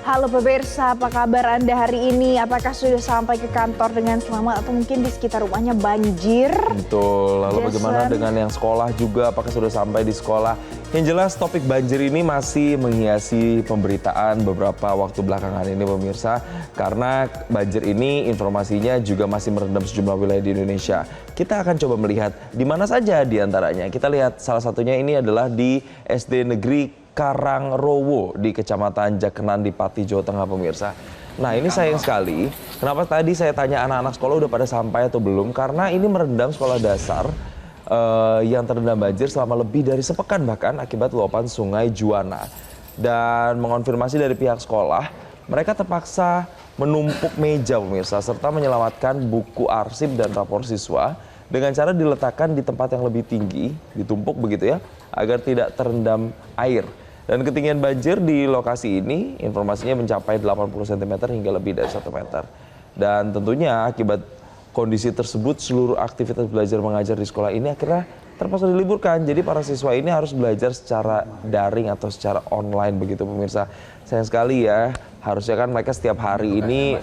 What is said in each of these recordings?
Halo pemirsa, apa kabar Anda hari ini? Apakah sudah sampai ke kantor dengan selamat atau mungkin di sekitar rumahnya banjir? Betul, lalu bagaimana dengan yang sekolah juga? Apakah sudah sampai di sekolah? Yang jelas topik banjir ini masih menghiasi pemberitaan beberapa waktu belakangan ini pemirsa. Karena banjir ini informasinya juga masih merendam sejumlah wilayah di Indonesia. Kita akan coba melihat di mana saja di antaranya. Kita lihat salah satunya ini adalah di SD Negeri Karangrowo di Kecamatan Jakenan di Pati, Jawa Tengah pemirsa. Nah ini sayang sekali, kenapa tadi saya tanya anak-anak sekolah udah pada sampai atau belum? Karena ini merendam sekolah dasar yang terendam banjir selama lebih dari sepekan bahkan akibat luapan sungai Juana. Dan mengonfirmasi dari pihak sekolah, mereka terpaksa menumpuk meja pemirsa serta menyelamatkan buku arsip dan rapor siswa dengan cara diletakkan di tempat yang lebih tinggi, ditumpuk begitu ya, agar tidak terendam air. Dan ketinggian banjir di lokasi ini informasinya mencapai 80 cm hingga lebih dari 1 meter. Dan tentunya akibat kondisi tersebut seluruh aktivitas belajar mengajar di sekolah ini akhirnya terpaksa diliburkan. Jadi para siswa ini harus belajar secara daring atau secara online begitu pemirsa. Sayang sekali ya, harusnya kan mereka setiap hari ini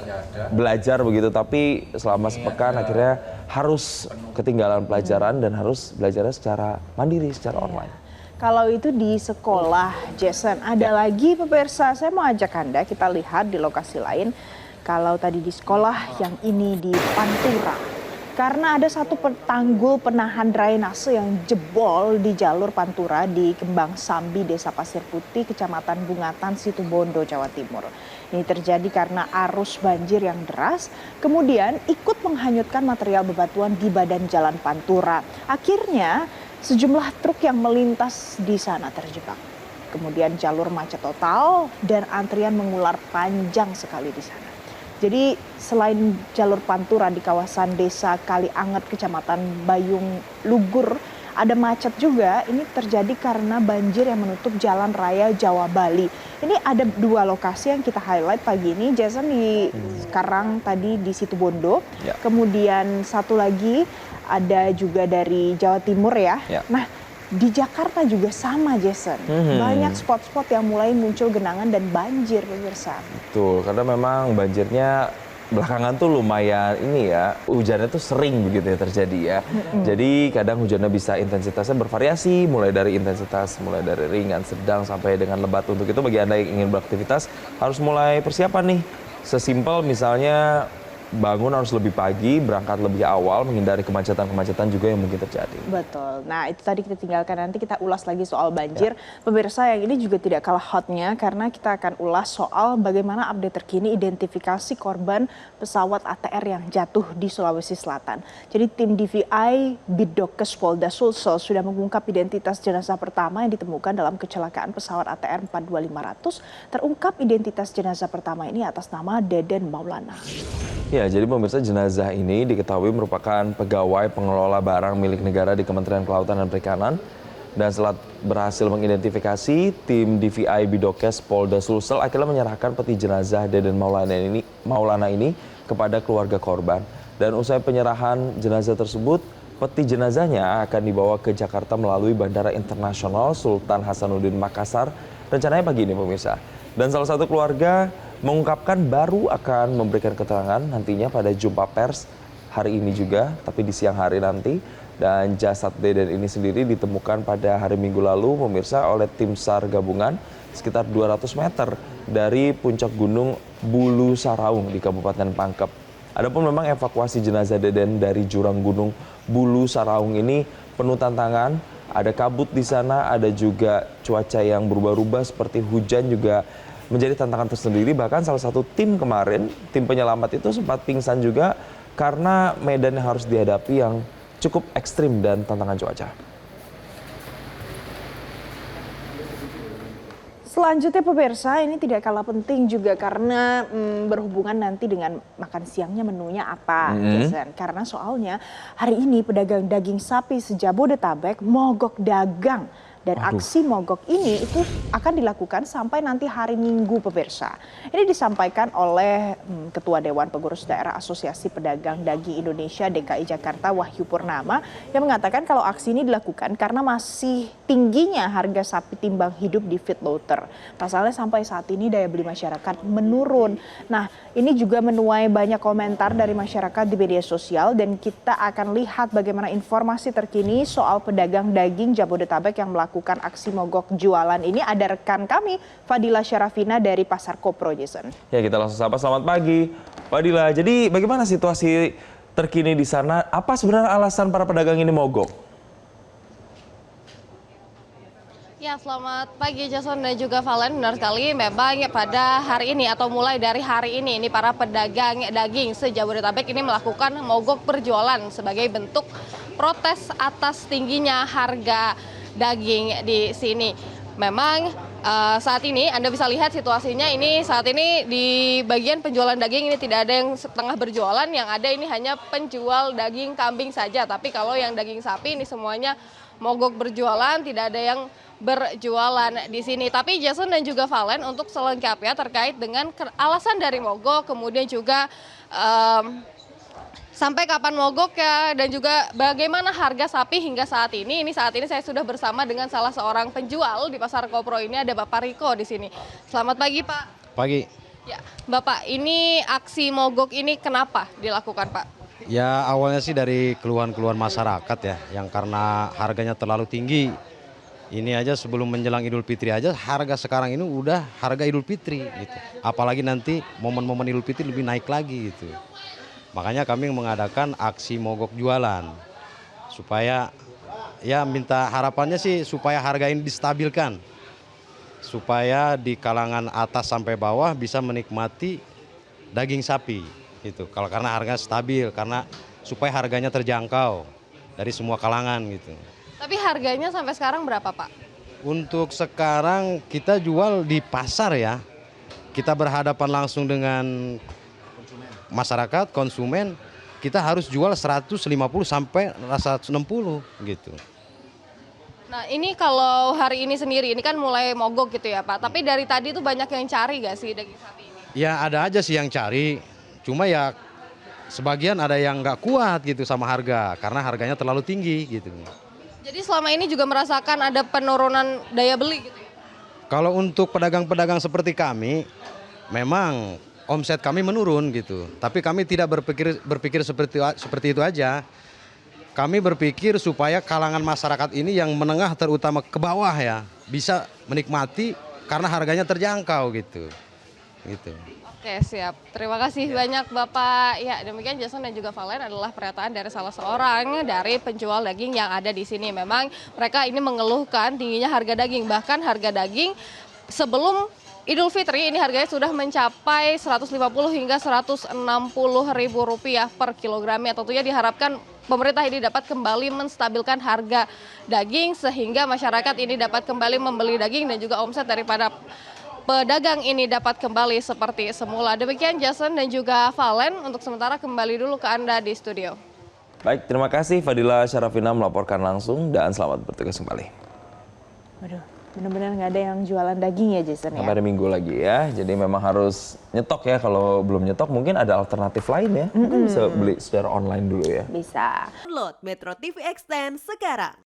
belajar begitu, tapi selama sepekan akhirnya harus ketinggalan pelajaran dan harus belajarnya secara mandiri, secara online. Kalau itu di sekolah, Jason, ada lagi pemirsa, saya mau ajak Anda kita lihat di lokasi lain. Kalau tadi di sekolah, yang ini di Pantura. Karena ada satu tanggul penahan drainase yang jebol di jalur Pantura di Kembang Sambi, Desa Pasir Putih, Kecamatan Bungatan, Situbondo, Jawa Timur. Ini terjadi karena arus banjir yang deras, kemudian ikut menghanyutkan material bebatuan di badan jalan Pantura. Akhirnya, sejumlah truk yang melintas di sana terjebak. Kemudian jalur macet total dan antrian mengular panjang sekali di sana. Jadi selain jalur Pantura di kawasan Desa Kalianget, Kecamatan Bayung Lugur, ada macet juga. Ini terjadi karena banjir yang menutup Jalan Raya Jawa Bali. Ini ada dua lokasi yang kita highlight pagi ini. Jason di Karang tadi di Situbondo. Ya. Kemudian satu lagi ada juga dari Jawa Timur ya. Nah di Jakarta juga sama Jason. Banyak spot-spot yang mulai muncul genangan dan banjir pemirsa. Betul, karena memang banjirnya belakangan tuh lumayan ini ya, hujannya tuh sering begitu ya terjadi ya. Jadi kadang hujannya bisa intensitasnya bervariasi, mulai dari ringan, sedang sampai dengan lebat. Untuk itu bagi Anda yang ingin beraktivitas harus mulai persiapan nih. Sesimpel misalnya bangun harus lebih pagi, berangkat lebih awal, menghindari kemacetan-kemacetan juga yang mungkin terjadi. Betul. Nah itu tadi kita tinggalkan, nanti kita ulas lagi soal banjir. Pemirsa yang ini juga tidak kalah hotnya karena kita akan ulas soal bagaimana update terkini identifikasi korban pesawat ATR yang jatuh di Sulawesi Selatan. Jadi tim DVI Bidokes Polda Sulsel sudah mengungkap identitas jenazah pertama yang ditemukan dalam kecelakaan pesawat ATR 42500. Terungkap identitas jenazah pertama ini atas nama Deden Maulana. Ya, jadi pemirsa, jenazah ini diketahui merupakan pegawai pengelola barang milik negara di Kementerian Kelautan dan Perikanan. Dan setelah berhasil mengidentifikasi, tim DVI Bidokes Polda Sulsel akhirnya menyerahkan peti jenazah Deden Maulana ini kepada keluarga korban. Dan usai penyerahan jenazah tersebut, peti jenazahnya akan dibawa ke Jakarta melalui Bandara Internasional Sultan Hasanuddin Makassar. Rencananya pagi ini pemirsa. Dan salah satu keluarga mengungkapkan baru akan memberikan keterangan nantinya pada jumpa pers hari ini juga, tapi di siang hari nanti. Dan jasad Deden ini sendiri ditemukan pada hari Minggu lalu pemirsa oleh tim SAR gabungan sekitar 200 meter dari puncak gunung Bulu Saraung di Kabupaten Pangkep. Adapun memang evakuasi jenazah Deden dari jurang gunung Bulu Saraung ini penuh tantangan. Ada kabut di sana, ada juga cuaca yang berubah-ubah seperti hujan juga menjadi tantangan tersendiri. Bahkan salah satu tim kemarin, tim penyelamat itu sempat pingsan juga karena medan yang harus dihadapi yang cukup ekstrim dan tantangan cuaca. Selanjutnya pemirsa, ini tidak kalah penting juga karena berhubungan nanti dengan makan siangnya menunya apa. Karena soalnya hari ini pedagang daging sapi se-Jabodetabek mogok dagang Dan aksi mogok ini itu akan dilakukan sampai nanti hari Minggu pemirsa. Ini disampaikan oleh Ketua Dewan Pengurus Daerah Asosiasi Pedagang Daging Indonesia DKI Jakarta Wahyu Purnama yang mengatakan kalau aksi ini dilakukan karena masih tingginya harga sapi timbang hidup di feedlotter. Pasalnya sampai saat ini daya beli masyarakat menurun. Nah, ini juga menuai banyak komentar dari masyarakat di media sosial dan kita akan lihat bagaimana informasi terkini soal pedagang daging Jabodetabek yang melakukan aksi mogok jualan ini. Ada rekan kami Fadila Syarafina dari Pasar Kopro, Jason. Ya, kita langsung sapa. Selamat pagi, Fadila. Jadi bagaimana situasi terkini di sana? Apa sebenarnya alasan para pedagang ini mogok? Ya, selamat pagi Jason dan juga Valen. Benar sekali, memang pada hari ini atau mulai dari hari ini para pedagang daging se-Jabodetabek ini melakukan mogok berjualan sebagai bentuk protes atas tingginya harga daging di sini. Memang saat ini Anda bisa lihat situasinya ini saat ini di bagian penjualan daging ini tidak ada yang setengah berjualan, yang ada ini hanya penjual daging kambing saja. Tapi kalau yang daging sapi ini semuanya mogok berjualan, tidak ada yang berjualan di sini. Tapi Jason dan juga Valen, untuk selengkapnya terkait dengan alasan dari mogok, kemudian juga sampai kapan mogok ya, dan juga bagaimana harga sapi hingga saat ini. Saat ini saya sudah bersama dengan salah seorang penjual di Pasar Kopro ini, ada Bapak Riko di sini. Selamat pagi, Pak. Pagi. Ya, Bapak, ini aksi mogok ini kenapa dilakukan, Pak? Ya, awalnya sih dari keluhan-keluhan masyarakat ya, yang karena harganya terlalu tinggi. Ini aja sebelum menjelang Idul Fitri aja, harga sekarang ini udah harga Idul Fitri gitu. Apalagi nanti momen-momen Idul Fitri lebih naik lagi gitu. Makanya kami mengadakan aksi mogok jualan. Supaya ya minta harapannya sih supaya harga ini distabilkan. Supaya di kalangan atas sampai bawah bisa menikmati daging sapi gitu. Kalau karena harga stabil, karena supaya harganya terjangkau dari semua kalangan gitu. Tapi harganya sampai sekarang berapa, Pak? Untuk sekarang kita jual di pasar ya. Kita berhadapan langsung dengan masyarakat, konsumen. Kita harus jual 150 sampai 160 gitu. Nah, ini kalau hari ini sendiri, ini kan mulai mogok gitu ya, Pak. Tapi dari tadi tuh banyak yang cari gak sih daging sapi ini? Ya ada aja sih yang cari. Cuma ya sebagian ada yang nggak kuat gitu sama harga. Karena harganya terlalu tinggi gitu. Jadi selama ini juga merasakan ada penurunan daya beli gitu ya? Kalau untuk pedagang-pedagang seperti kami, memang omset kami menurun gitu. Tapi kami tidak berpikir seperti itu aja. Kami berpikir supaya kalangan masyarakat ini yang menengah terutama ke bawah ya bisa menikmati karena harganya terjangkau gitu. Gitu. Oke, siap. Terima kasih banyak Bapak. Ya, demikian Jason dan juga Valen adalah pernyataan dari salah seorang dari penjual daging yang ada di sini. Memang mereka ini mengeluhkan tingginya harga daging. Bahkan harga daging sebelum Idul Fitri ini harganya sudah mencapai 150 hingga 160 ribu rupiah per kilogramnya. Tentunya diharapkan pemerintah ini dapat kembali menstabilkan harga daging sehingga masyarakat ini dapat kembali membeli daging dan juga omset daripada pedagang ini dapat kembali seperti semula. Demikian Jason dan juga Valen, untuk sementara kembali dulu ke Anda di studio. Baik, terima kasih Fadila Syarafina melaporkan langsung dan selamat bertugas kembali. Waduh, benar-benar nggak ada yang jualan daging ya, Jason ya? Sampai hari Minggu lagi ya, jadi memang harus nyetok ya. Kalau belum nyetok mungkin ada alternatif lain ya. Mungkin bisa beli secara online dulu ya. Bisa. Download Metro TV Extend sekarang.